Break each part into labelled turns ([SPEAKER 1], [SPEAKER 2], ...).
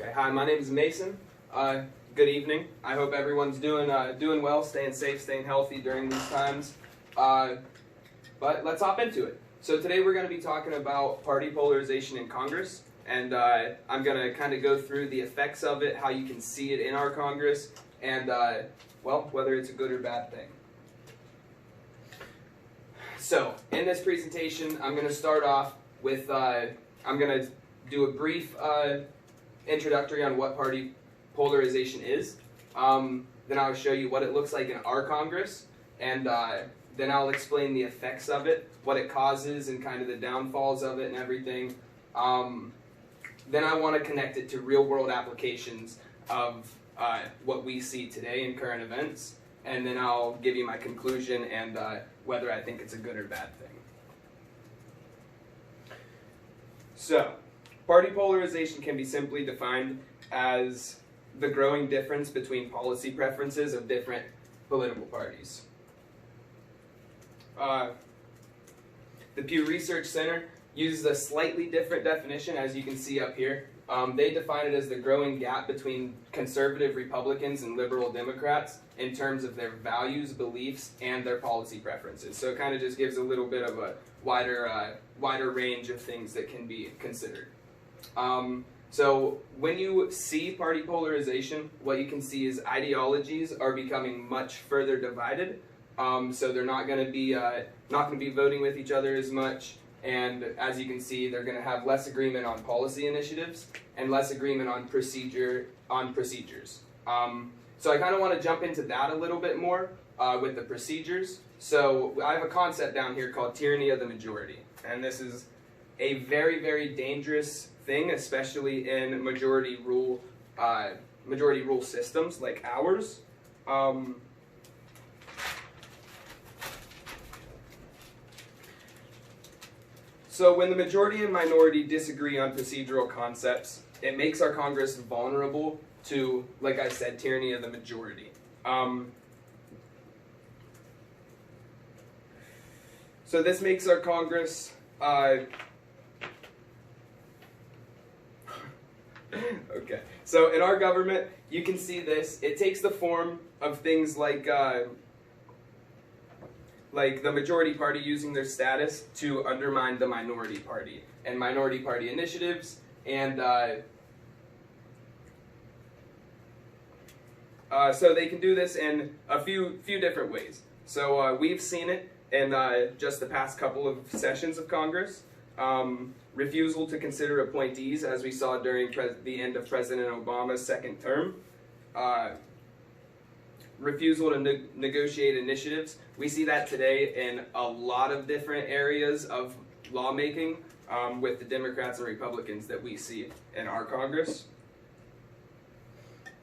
[SPEAKER 1] Okay, hi, my name is Mason. Good evening. I hope everyone's doing well, staying safe, staying healthy during these times. But let's hop into it. So today we're going to be talking about party polarization in Congress, and I'm going to kind of go through the effects of it, how you can see it in our Congress, and well, whether it's a good or bad thing. So in this presentation, I'm going to start off with I'm going to do a brief introductory on what party polarization is. Then I'll show you what it looks like in our Congress, and then I'll explain the effects of it, what it causes, and kind of the downfalls of it and everything. Then I want to connect it to real-world applications of what we see today in current events, and then I'll give you my conclusion and whether I think it's a good or bad thing. So, party polarization can be simply defined as the growing difference between policy preferences of different political parties. The Pew Research Center uses a slightly different definition, as you can see up here. They define it as the growing gap between conservative Republicans and liberal Democrats in terms of their values, beliefs, and their policy preferences. So it kind of just gives a little bit of a wider range of things that can be considered. So when you see party polarization, what you can see is ideologies are becoming much further divided. So they're not going to be voting with each other as much, and as you can see, they're going to have less agreement on policy initiatives and less agreement on procedures. So I kind of want to jump into that a little bit more with the procedures. So I have a concept down here called tyranny of the majority, and this is a very, very dangerous thing, especially in majority rule systems like ours. So when the majority and minority disagree on procedural concepts, it makes our Congress vulnerable to, like I said, tyranny of the majority. So this makes our Congress okay. So in our government, you can see this. It takes the form of things like the majority party using their status to undermine the minority party and minority party initiatives, and so they can do this in a few different ways. So we've seen it in just the past couple of sessions of Congress. Refusal to consider appointees, as we saw during the end of President Obama's second term. Refusal to negotiate initiatives. We see that today in a lot of different areas of lawmaking with the Democrats and Republicans that we see in our Congress.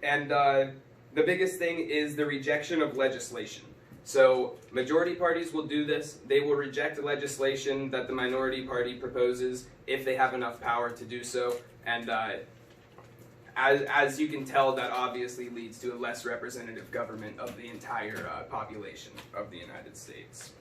[SPEAKER 1] And the biggest thing is the rejection of legislation. So majority parties will do this. They will reject legislation that the minority party proposes if they have enough power to do so. And as you can tell, that obviously leads to a less representative government of the entire population of the United States.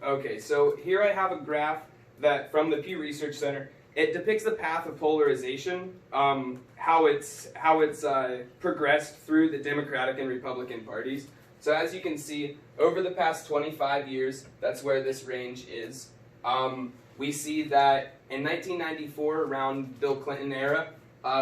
[SPEAKER 1] Okay, so here I have a graph that from the Pew Research Center. It depicts the path of polarization, how it's progressed through the Democratic and Republican parties. So as you can see, over the past 25 years, that's where this range is. We see that in 1994, around Bill Clinton era,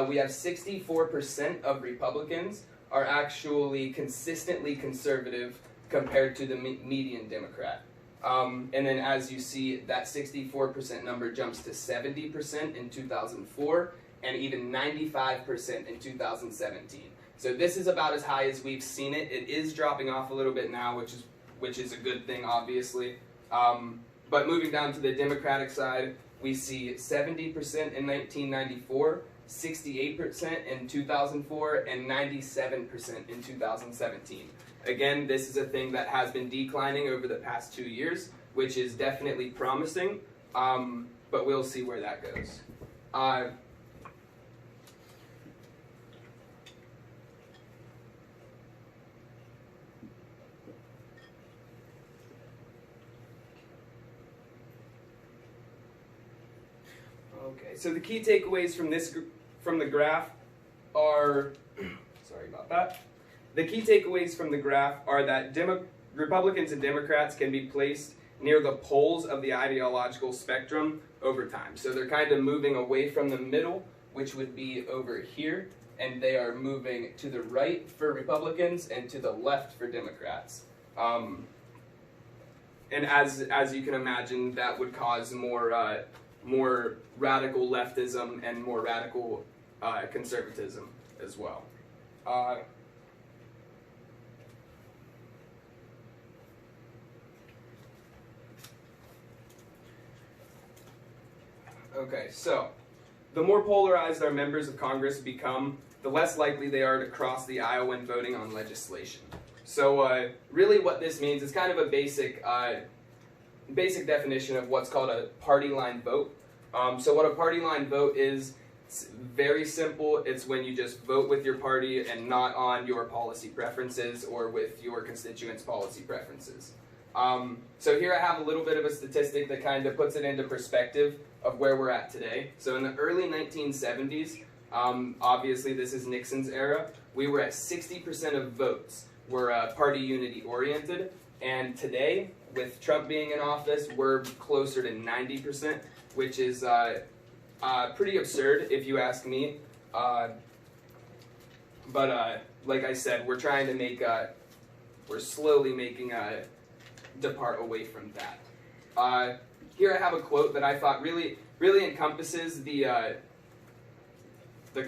[SPEAKER 1] we have 64% of Republicans are actually consistently conservative compared to the median Democrat. And then as you see, that 64% number jumps to 70% in 2004 and even 95% in 2017. So this is about as high as we've seen it. It is dropping off a little bit now, which is a good thing, obviously. But moving down to the Democratic side, we see 70% in 1994, 68% in 2004, and 97% in 2017. Again, this is a thing that has been declining over the past 2 years, which is definitely promising, but we'll see where that goes. Okay, so the key takeaways from the graph are, sorry about that. The key takeaways from the graph are that Republicans and Democrats can be placed near the poles of the ideological spectrum over time. So they're kind of moving away from the middle, which would be over here, and they are moving to the right for Republicans and to the left for Democrats. And as you can imagine, that would cause more radical leftism and more radical conservatism as well. Okay, so the more polarized our members of Congress become, the less likely they are to cross the aisle when voting on legislation. So really what this means is kind of a basic definition of what's called a party line vote. So what a party line vote is, it's very simple. It's when you just vote with your party and not on your policy preferences or with your constituents' policy preferences. So here I have a little bit of a statistic that kind of puts it into perspective of where we're at today. So in the early 1970s, obviously this is Nixon's era, we were at 60% of votes were party unity oriented, and today, with Trump being in office, we're closer to 90%, which is pretty absurd if you ask me. But like I said, we're trying to make, we're slowly making a depart away from that. Here I have a quote that I thought really encompasses the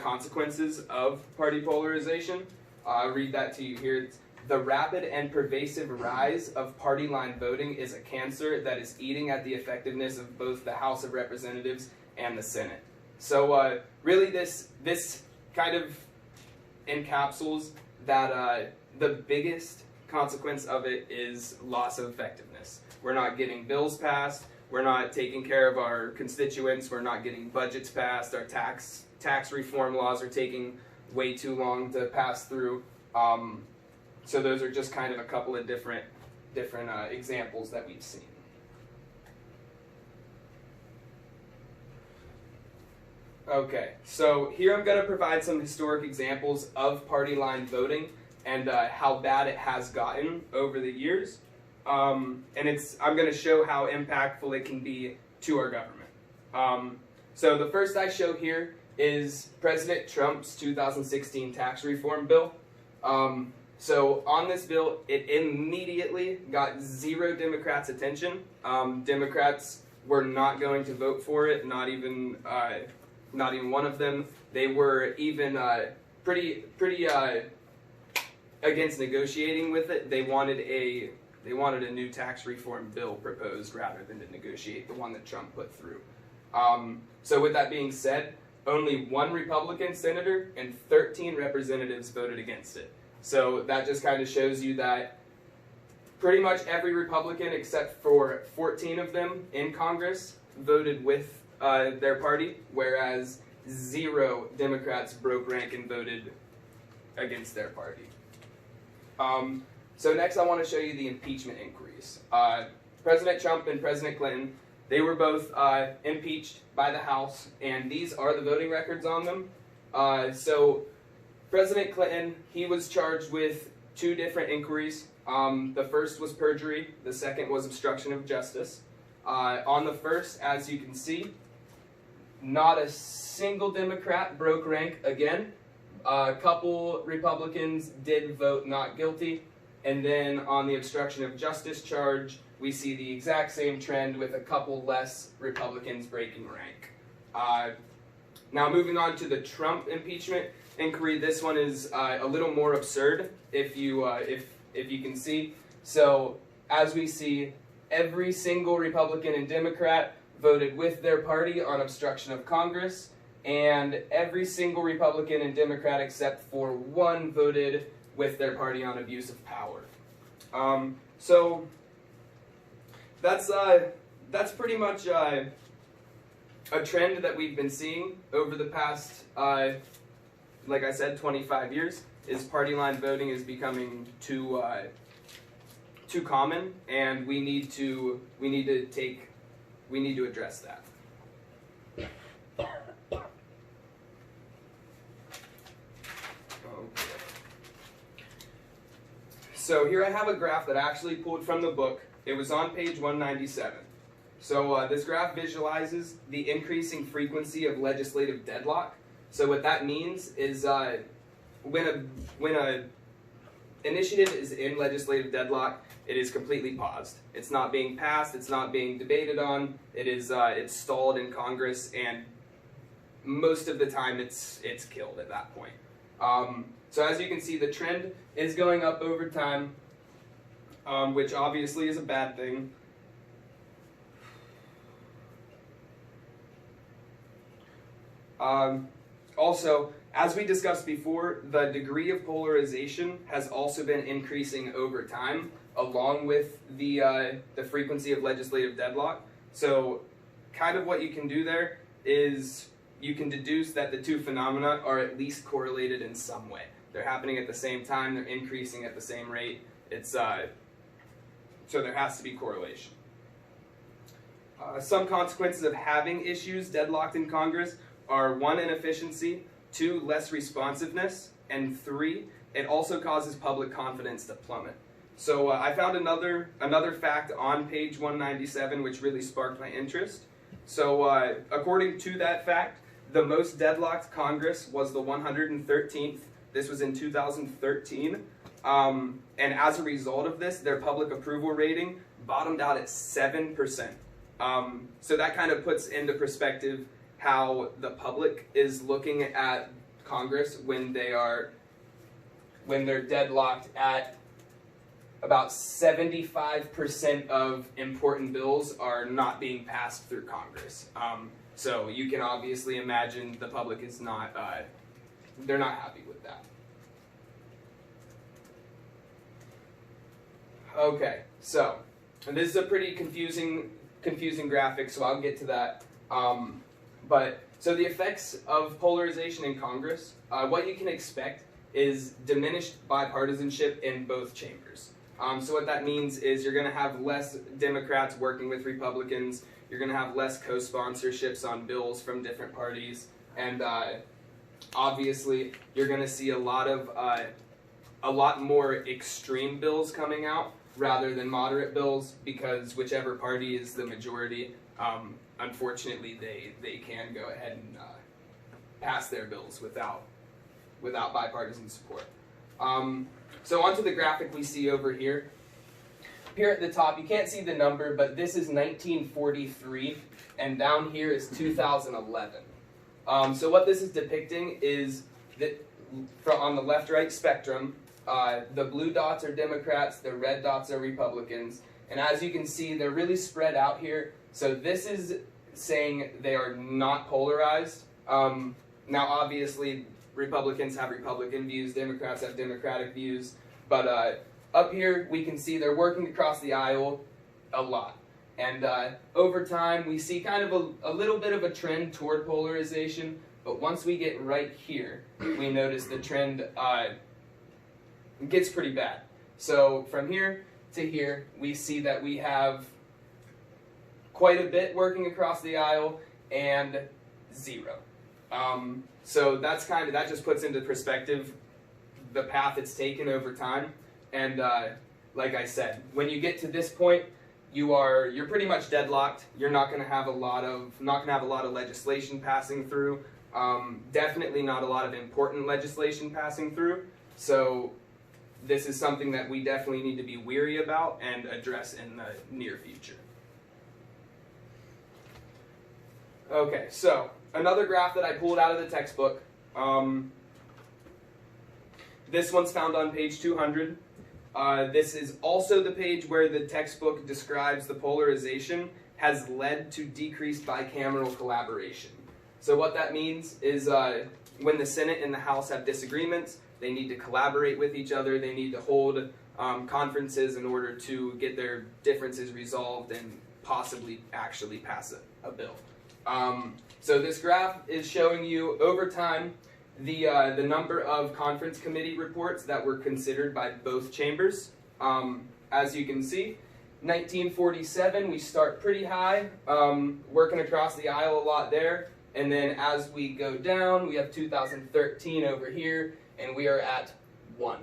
[SPEAKER 1] consequences of party polarization. I'll read that to you here. It's, "The rapid and pervasive rise of party line voting is a cancer that is eating at the effectiveness of both the House of Representatives and the Senate." So really this kind of encapsulates that the biggest consequence of it is loss of effectiveness. We're not getting bills passed, we're not taking care of our constituents, we're not getting budgets passed, our tax reform laws are taking way too long to pass through. So those are just kind of a couple of different examples that we've seen. Okay, so here I'm going to provide some historic examples of party line voting and how bad it has gotten over the years. And I'm going to show how impactful it can be to our government. So the first I show here is President Trump's 2016 tax reform bill. So on this bill, it immediately got 0 Democrats' attention. Democrats were not going to vote for it, not even one of them. They were even pretty against negotiating with it. They wanted a new tax reform bill proposed rather than to negotiate the one that Trump put through. So with that being said, only 1 Republican senator and 13 representatives voted against it. So that just kind of shows you that pretty much every Republican except for 14 of them in Congress voted with their party, whereas 0 Democrats broke rank and voted against their party. So next I want to show you the impeachment inquiries. President Trump and President Clinton, they were both impeached by the House, and these are the voting records on them. So President Clinton, he was charged with 2 different inquiries. The first was perjury, the second was obstruction of justice. On the first, as you can see, not a single Democrat broke rank again. A couple Republicans did vote not guilty. And then on the obstruction of justice charge, we see the exact same trend with a couple less Republicans breaking rank. Now moving on to the Trump impeachment inquiry, this one is a little more absurd if you can see. So as we see, every single Republican and Democrat voted with their party on obstruction of Congress, and every single Republican and Democrat except for 1 voted with their party on abuse of power. So that's pretty much a trend that we've been seeing over the past, like I said, 25 years. Is party line voting is becoming too common, and we need to address that. So here I have a graph that I actually pulled from the book. It was on page 197. So this graph visualizes the increasing frequency of legislative deadlock. So what that means is when a initiative is in legislative deadlock, it is completely paused. It's not being passed. It's not being debated on. It is it's stalled in Congress, and most of the time it's killed at that point. So as you can see, the trend is going up over time, which obviously is a bad thing. Also, as we discussed before, the degree of polarization has also been increasing over time, along with the frequency of legislative deadlock. So kind of what you can do there is you can deduce that the two phenomena are at least correlated in some way. They're happening at the same time, they're increasing at the same rate. It's so there has to be correlation. Some consequences of having issues deadlocked in Congress are 1, inefficiency, 2, less responsiveness, and 3, it also causes public confidence to plummet. So I found another fact on page 197 which really sparked my interest. So according to that fact, the most deadlocked Congress was the 113th. This was in 2013. And as a result of this, their public approval rating bottomed out at 7%. So that kind of puts into perspective how the public is looking at Congress when they're deadlocked at about 75% of important bills are not being passed through Congress. So you can obviously imagine the public is not, they're not happy with that. Okay, so this is a pretty confusing graphic, so I'll get to that. So the effects of polarization in Congress, what you can expect is diminished bipartisanship in both chambers. So what that means is you're going to have less Democrats working with Republicans, you're going to have less co-sponsorships on bills from different parties, and obviously you're going to see a lot more extreme bills coming out rather than moderate bills, because whichever party is the majority, unfortunately they can go ahead and pass their bills without bipartisan support. So onto the graphic we see over here. Here at the top, you can't see the number, but this is 1943, and down here is 2011. So what this is depicting is that on the left-right spectrum, the blue dots are Democrats, the red dots are Republicans, and as you can see, they're really spread out here. So this is saying they are not polarized. Now obviously, Republicans have Republican views, Democrats have Democratic views, but up here we can see they're working across the aisle a lot. And over time we see kind of a little bit of a trend toward polarization, but once we get right here, we notice the trend gets pretty bad. So from here to here, we see that we have quite a bit working across the aisle and 0. So that just puts into perspective the path it's taken over time. And like I said, when you get to this point, you're pretty much deadlocked. You're not going to have a lot of legislation passing through. Definitely not a lot of important legislation passing through. So this is something that we definitely need to be weary about and address in the near future. Okay, so another graph that I pulled out of the textbook. This one's found on page 200. This is also the page where the textbook describes the polarization has led to decreased bicameral collaboration. So what that means is when the Senate and the House have disagreements, they need to collaborate with each other, they need to hold conferences in order to get their differences resolved and possibly actually pass a bill. So this graph is showing you over time the number of conference committee reports that were considered by both chambers. As you can see, 1947 we start pretty high, working across the aisle a lot there. And then as we go down, we have 2013 over here, and we are at 1.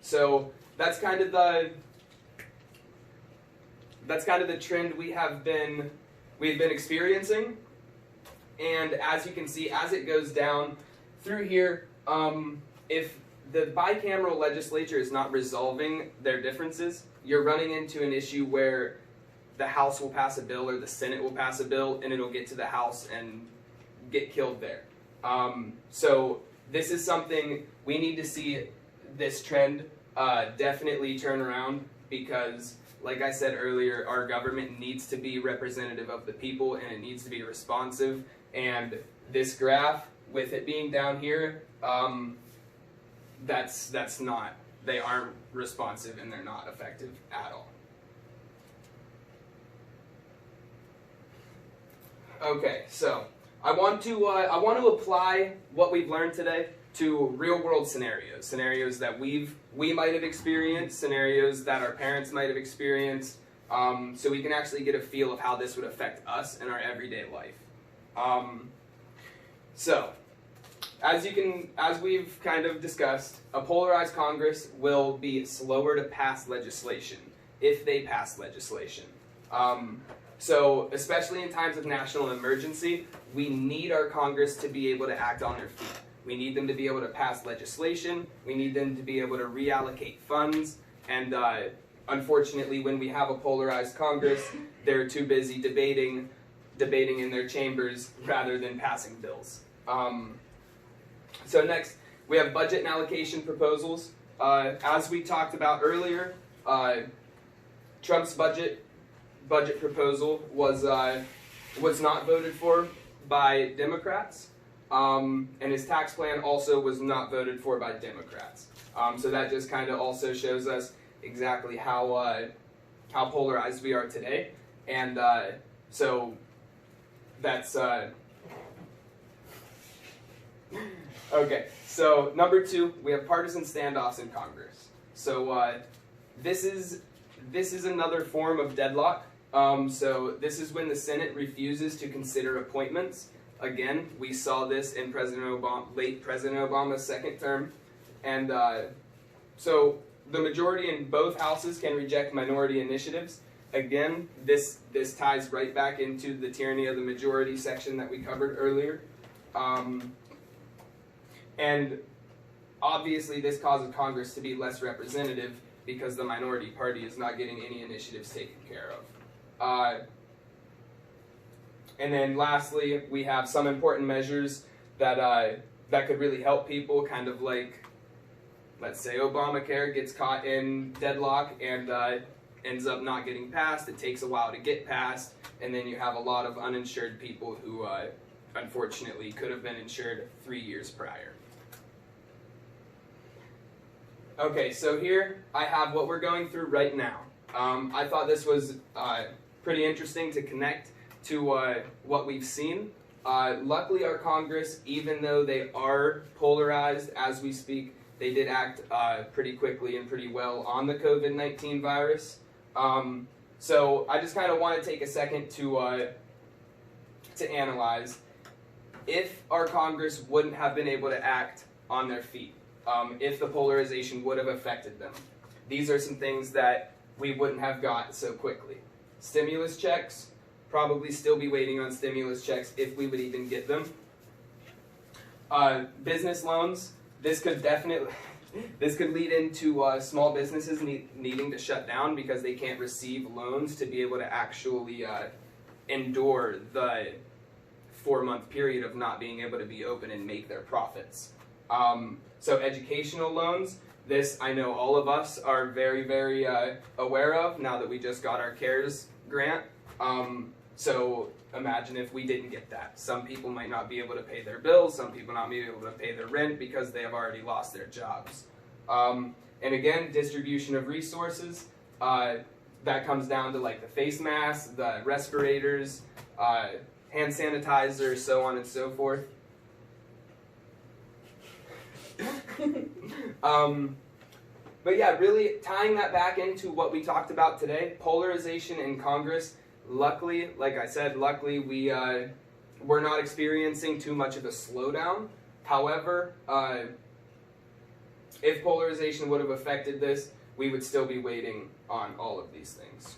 [SPEAKER 1] So that's kind of the trend we've been experiencing. And as you can see, as it goes down through here, if the bicameral legislature is not resolving their differences, you're running into an issue where the House will pass a bill or the Senate will pass a bill, and it'll get to the House and get killed there. So this is something we need to see this trend definitely turn around, because like I said earlier, our government needs to be representative of the people, and it needs to be responsive. And this graph, with it being down here, that's not. They aren't responsive, and they're not effective at all. Okay, so I want to apply what we've learned today to real-world scenarios that we might have experienced, scenarios that our parents might have experienced, so we can actually get a feel of how this would affect us in our everyday life. So, as we've kind of discussed, a polarized Congress will be slower to pass legislation, if they pass legislation. So, especially in times of national emergency, we need our Congress to be able to act on their feet. We need them to be able to pass legislation. We need them to be able to reallocate funds. And unfortunately, when we have a polarized Congress, they're too busy debating in their chambers rather than passing bills. So next, we have budget and allocation proposals. As we talked about earlier, Trump's budget proposal was not voted for by Democrats, and his tax plan also was not voted for by Democrats. So that just kind of also shows us exactly how polarized we are today, and so that's okay. So number 2, we have partisan standoffs in Congress. So this is another form of deadlock. So this is when the Senate refuses to consider appointments. Again, we saw this in late President Obama's second term. And so the majority in both houses can reject minority initiatives. Again, this ties right back into the tyranny of the majority section that we covered earlier. And obviously this causes Congress to be less representative because the minority party is not getting any initiatives taken care of. And then lastly, we have some important measures that could really help people, kind of like, let's say Obamacare gets caught in deadlock and ends up not getting passed. It takes a while to get passed, and then you have a lot of uninsured people who unfortunately could have been insured 3 years prior. Okay, so here I have what we're going through right now. I thought this was pretty interesting to connect to what we've seen. Luckily our Congress, even though they are polarized as we speak, they did act pretty quickly and pretty well on the COVID-19 virus. So I just kind of want to take a second to analyze if our Congress wouldn't have been able to act on their feet, if the polarization would have affected them. These are some things that we wouldn't have got so quickly. Stimulus checks, probably still be waiting on stimulus checks if we would even get them. Business loans, this could lead into small businesses needing to shut down because they can't receive loans to be able to actually endure the 4-month period of not being able to be open and make their profits. So educational loans, this I know all of us are very, very aware of now that we just got our CARES grant. So imagine if we didn't get that. Some people might not be able to pay their bills, some people not be able to pay their rent because they have already lost their jobs. And again, distribution of resources, that comes down to like the face masks, the respirators, hand sanitizer, so on and so forth. But yeah, really tying that back into what we talked about today, polarization in Congress. Luckily, like I said, luckily we we're not experiencing too much of a slowdown. However, if polarization would have affected this, we would still be waiting on all of these things.